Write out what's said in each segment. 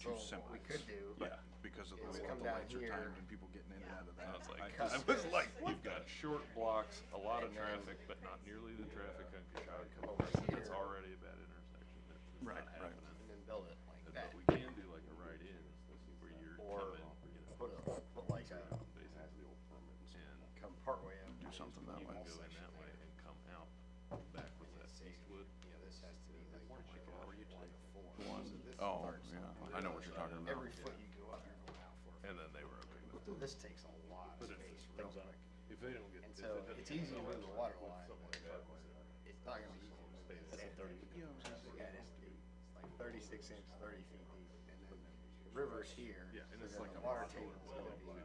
two So semis. what we could do, Yeah, because of the is way come that the down lights are here. timed and people getting in and out of that. Sounds like, I was like, you've got short blocks, a lot of And then- traffic, but not nearly the traffic on Coshawk. Over It's here. already a bad intersection. It's Right, not right. happening. and then build it like But that. we can do like a right in where you're Or coming, put like a, basically, and come partway up. Do something that you way. can go in that way and come out back with that Eastwood. You know, this has to be like one to four. One, So this oh, starts yeah, on I know what you're talking about. Every foot you go up, you're going out for. And then they were okay with it. This takes a lot of But space real quick. If they don't get. And so it's easy to move the water line, but it's not gonna be easy to move the sand. Yeah, it has to be, it's like 36 inches, 30 feet deep, and then the river's here. Yeah, and so it's then like the a water water table is gonna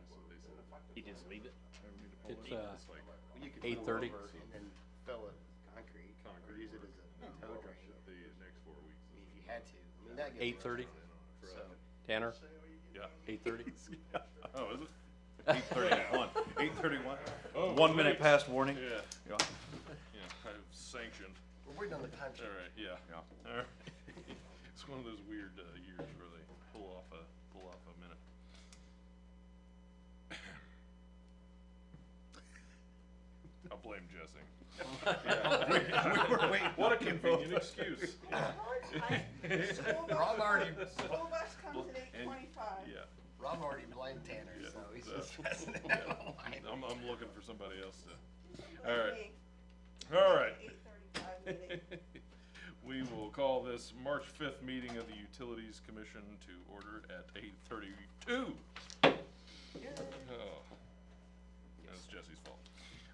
be. You just leave it? It's, It's like Well, you could 8:30. move over and then fill it with concrete, or use it as a tow drain, the next 4 weeks. I mean, if you had to. I mean, that gets. 8:30? So, Tanner, Yeah. 8:30? Oh, is it? 8:31, 8:31, Oh, 1 minute thanks. past warning. Yeah, Yeah. yeah, I've sanctioned. we're waiting on the time sheet. All right, yeah. Yeah. All right. It's one of those weird years where they pull off a minute. I'll blame Jesse. We were waiting. What a convenient excuse. Rob already, School bus comes at And- 8:25. Yeah. Rob already blamed Tanner, Yeah, so he's so, just passing it yeah. down the line. I'm looking for somebody else to. Blame All right. me. All right. 8:35 meeting. We will call this March 5th meeting of the Utilities Commission to order at 8:32. Oh, that's Jesse's fault.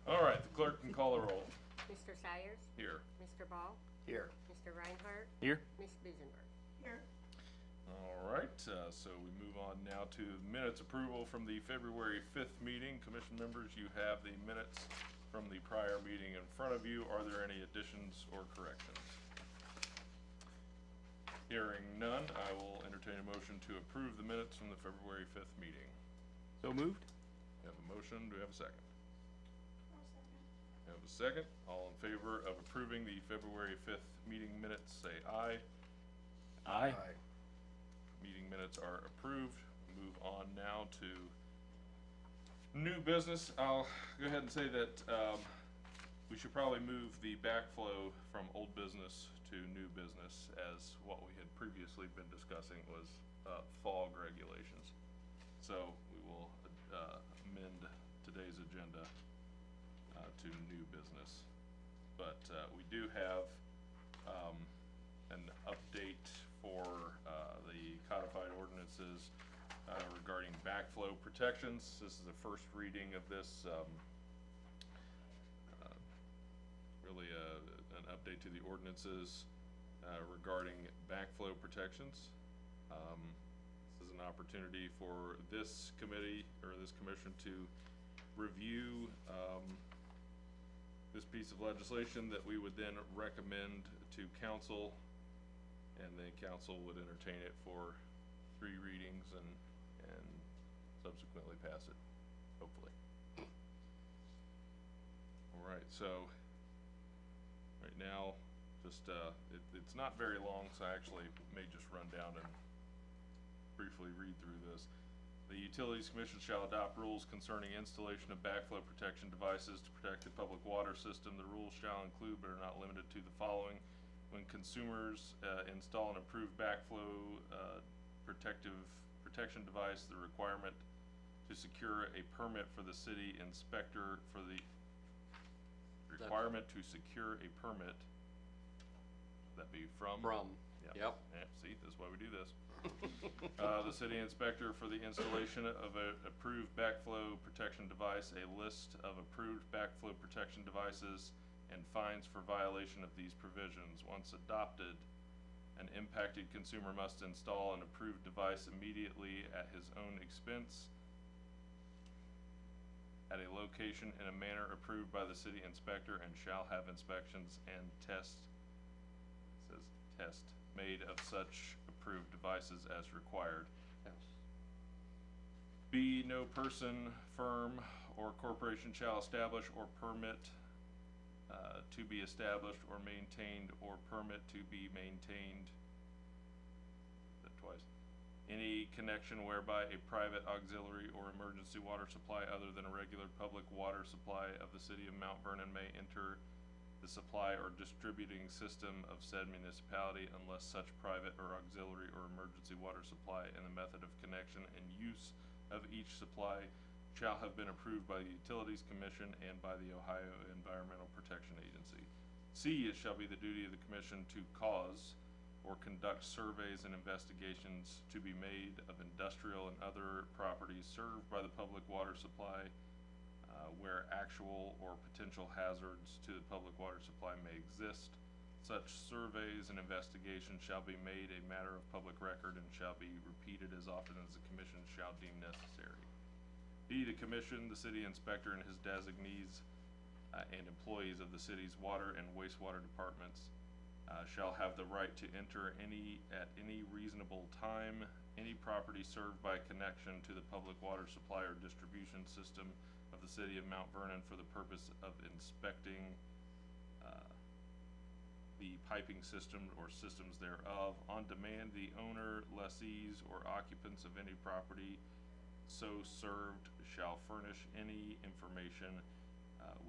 All right, the clerk can call the roll. Mr. Sires, Here. Mr. Ball, Here, Mr. Reinhardt, Here? Ms. Busenberg. Here. All right, so we move on now to minutes approval from the February 5th meeting. Commission members, you have the minutes from the prior meeting in front of you. Are there any additions or corrections? Hearing none, I will entertain a motion to approve the minutes from the February 5th meeting. So moved? We have a motion, do we have a second? We have a second. All in favor of approving the February 5th meeting minutes, say aye. Aye. Meeting minutes are approved. Move on now to new business. I'll go ahead and say that we should probably move the backflow from old business to new business, as what we had previously been discussing was fog regulations. So we will amend today's agenda to new business. But we do have an update for the codified ordinances regarding backflow protections. This is the first reading of this, really an update to the ordinances regarding backflow protections. This is an opportunity for this committee or this commission to review this piece of legislation that we would then recommend to council, and then council would entertain it for 3 readings and subsequently pass it, hopefully. All right, so right now, just it's not very long, so I actually may just run down and briefly read through this. The Utilities Commission shall adopt rules concerning installation of backflow protection devices to protect the public water system. The rules shall include, but are not limited to, the following: when consumers install an approved backflow protection device, the requirement to secure a permit for the city inspector for the requirement to secure a permit. That be from? From, Yeah. yep. Yeah, see, this is why we do this. The city inspector for the installation of a approved backflow protection device, a list of approved backflow protection devices, and fines for violation of these provisions. Once adopted, an impacted consumer must install an approved device immediately at his own expense at a location in a manner approved by the city inspector, and shall have inspections and test, it says test, made of such approved devices as required. Yes. B, no person, firm, or corporation shall establish or permit to be established or maintained or permit to be maintained, that twice, in connection whereby a private auxiliary or emergency water supply other than a regular public water supply of the city of Mount Vernon may enter the supply or distributing system of said municipality unless such private or auxiliary or emergency water supply and the method of connection and use of each supply shall have been approved by the Utilities Commission and by the Ohio Environmental Protection Agency. C, it shall be the duty of the commission to cause or conduct surveys and investigations to be made of industrial and other properties served by the public water supply where actual or potential hazards to the public water supply may exist. Such surveys and investigations shall be made a matter of public record and shall be repeated as often as the commission shall deem necessary. D, the commission, the city inspector and his designees and employees of the city's water and wastewater departments shall have the right to enter at any reasonable time any property served by connection to the public water supply or distribution system of the city of Mount Vernon for the purpose of inspecting the piping system or systems thereof. On demand, the owner, lessees, or occupants of any property so served shall furnish any information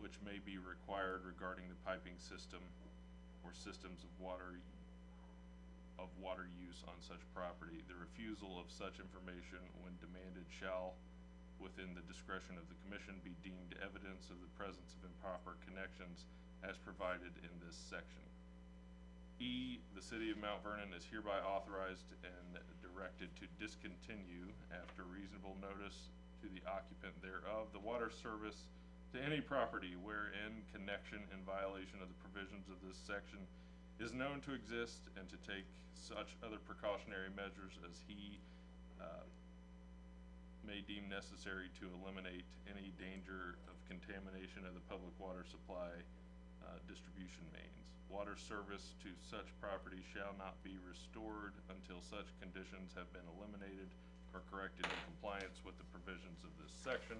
which may be required regarding the piping system or systems of water use on such property. The refusal of such information when demanded shall, within the discretion of the commission, be deemed evidence of the presence of improper connections as provided in this section. E, the city of Mount Vernon is hereby authorized and directed to discontinue, after reasonable notice to the occupant thereof, the water service to any property wherein connection in violation of the provisions of this section is known to exist, and to take such other precautionary measures as he may deem necessary to eliminate any danger of contamination of the public water supply distribution mains. Water service to such property shall not be restored until such conditions have been eliminated or corrected in compliance with the provisions of this section.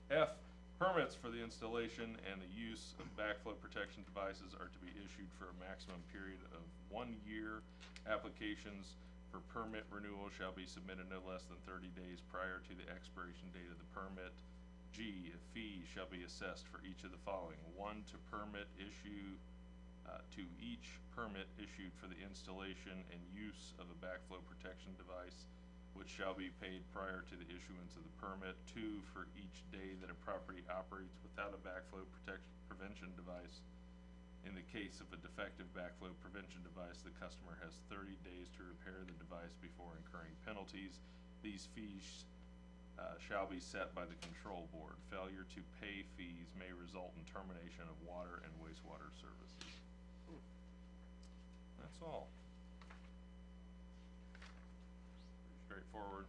F, permits for the installation and the use of backflow protection devices are to be issued for a maximum period of 1 year. Applications for permit renewal shall be submitted no less than 30 days prior to the expiration date of the permit. G, a fee shall be assessed for each of the following. 1, to each permit issued for the installation and use of a backflow protection device, which shall be paid prior to the issuance of the permit. 2, for each day that a property operates without a backflow prevention device. In the case of a defective backflow prevention device, the customer has 30 days to repair the device before incurring penalties. These fees shall be set by the control board. Failure to pay fees may result in termination of water and wastewater services. That's all. Pretty straightforward.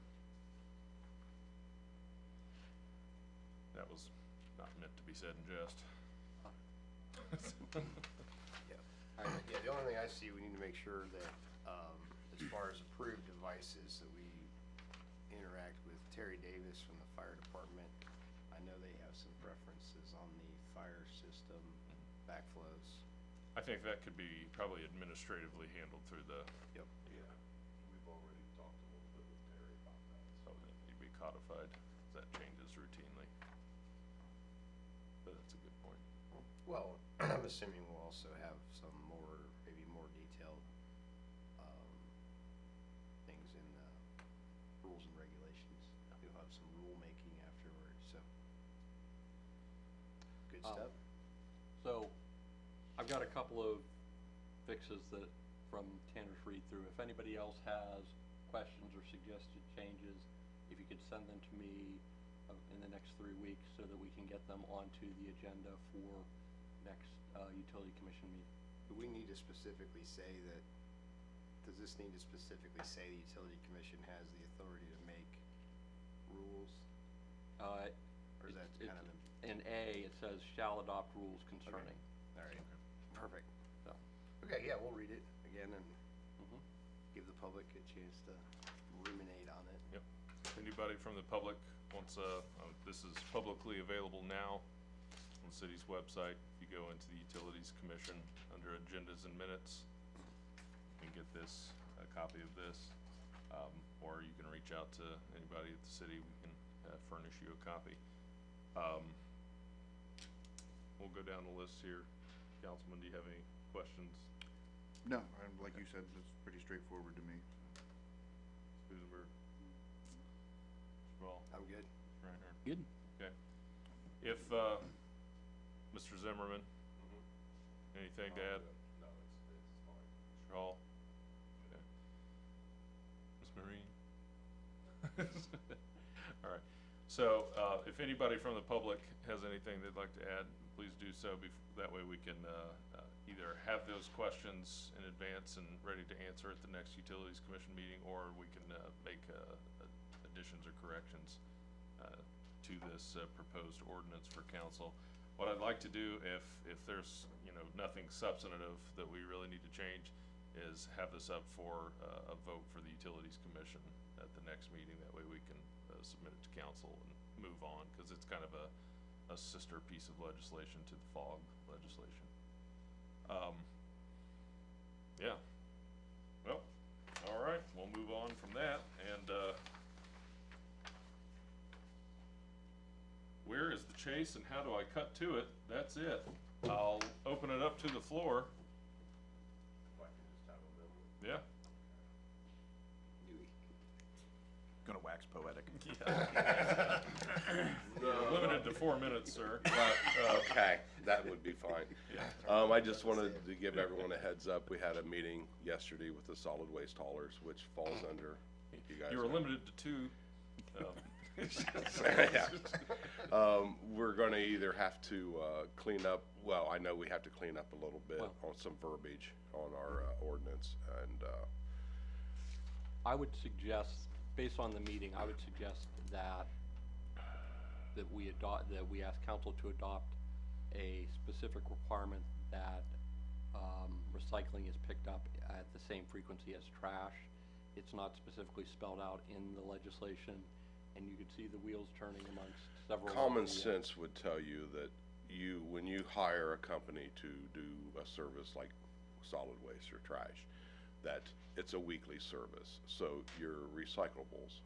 That was not meant to be said in jest. Yeah, the only thing I see, we need to make sure that, as far as approved devices, that we interact with Terry Davis from the fire department. I know they have some preferences on the fire system backflows. I think that could be probably administratively handled through the. Yep. Yeah. We've already talked a little bit with Terry about that. So that need to be codified. That changes routinely. But that's a good point. Well, I'm assuming we'll also have some maybe more detailed, things in the rules and regulations. We'll have some rulemaking afterwards, so. Good stuff. So, I've got a couple of fixes that, from Tanner's read through. If anybody else has questions or suggested changes, if you could send them to me in the next 3 weeks so that we can get them onto the agenda for next utility commission meeting. Do we need to specifically say that, does this need to specifically say the utility commission has the authority to make rules? Or is that kind of? In A, it says shall adopt rules concerning. All right, perfect. So, Okay, yeah, we'll read it again and give the public a chance to ruminate on it. Yep. Anybody from the public wants this is publicly available now on the city's website. If you go into the Utilities Commission under Agendas and Minutes, you can get this, a copy of this. Or you can reach out to anybody at the city, we can furnish you a copy. We'll go down the list here. Councilman, do you have any questions? No, and like you said, it's pretty straightforward to me. Susanberg? Well, I'm good. Reinhardt? Good. Okay. If, Mr. Zimmerman, anything to add? No, it's fine. Mr. Hall? Okay. Ms. Marine? All right. So, if anybody from the public has anything they'd like to add, please do so. That way we can either have those questions in advance and ready to answer at the next Utilities Commission meeting, or we can make additions or corrections to this proposed ordinance for council. What I'd like to do, if there's nothing substantive that we really need to change, is have this up for a vote for the Utilities Commission at the next meeting. That way we can submit it to council and move on, because it's kind of a sister piece of legislation to the FOG legislation. Yeah. Well, all right, we'll move on from that, and where is the chase and how do I cut to it? That's it. I'll open it up to the floor. If I can just have a minute. Yeah. Gonna wax poetic. You're limited to 4 minutes, sir. Okay, that would be fine. Yeah. I just wanted to give everyone a heads up. We had a meeting yesterday with the solid waste haulers, which falls under you guys. You were limited to 2. Yeah. We're gonna either have to clean up, well, I know we have to clean up a little bit on some verbiage on our ordinance, and I would suggest, based on the meeting, I would suggest that we ask council to adopt a specific requirement that recycling is picked up at the same frequency as trash. It's not specifically spelled out in the legislation, and you could see the wheels turning amongst several. common sense would tell you that when you hire a company to do a service like solid waste or trash, that it's a weekly service. So your recyclables,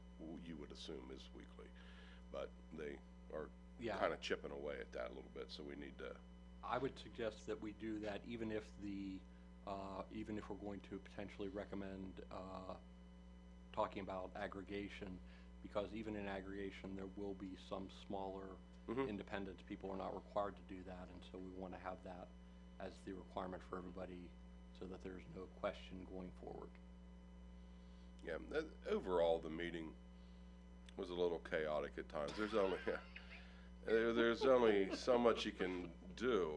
you would assume, is weekly, but they are kind of chipping away at that a little bit. So we need to. I would suggest that we do that, even if we're going to potentially recommend talking about aggregation, because even in aggregation there will be some smaller independents. People are not required to do that, and so we want to have that as the requirement for everybody, so that there's no question going forward. Yeah, overall the meeting was a little chaotic at times. There's only so much you can do.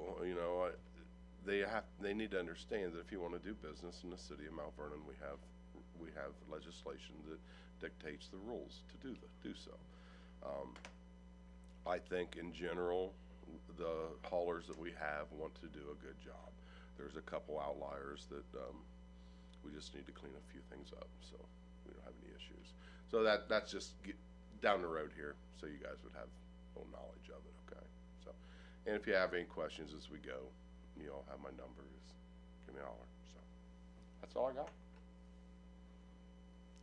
They need to understand that if you want to do business in the city of Mount Vernon, we have legislation that dictates the rules to do so. I think in general, the haulers that we have want to do a good job. There's a couple outliers that we just need to clean a few things up, so we don't have any issues. So that's just down the road here, so you guys would have a little knowledge of it, okay? So, and if you have any questions as we go, you all have my number. Just give me a holler. So that's all I got.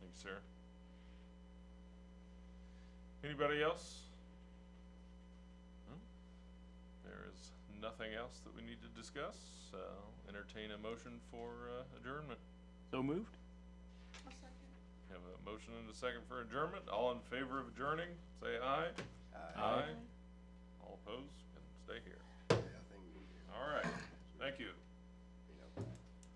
Thank you, sir. Anybody else? No? There is nothing else that we need to discuss. Entertain a motion for adjournment. So moved? I'll second. Have a motion and a second for adjournment. All in favor of adjourning, say aye. Aye. All opposed, can stay here. Nothing new here. All right, thank you.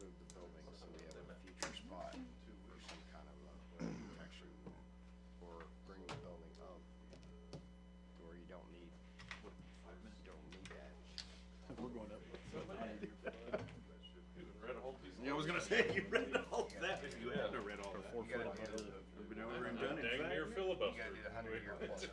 Move the building so we have a future spot to some kind of protection, or bring the building up where you don't need that. We're going up. Yeah, I was gonna say, you read all that, you had to read all that. You gotta do Been over and done it. Dang near You filibuster. gotta do the 100-year plus.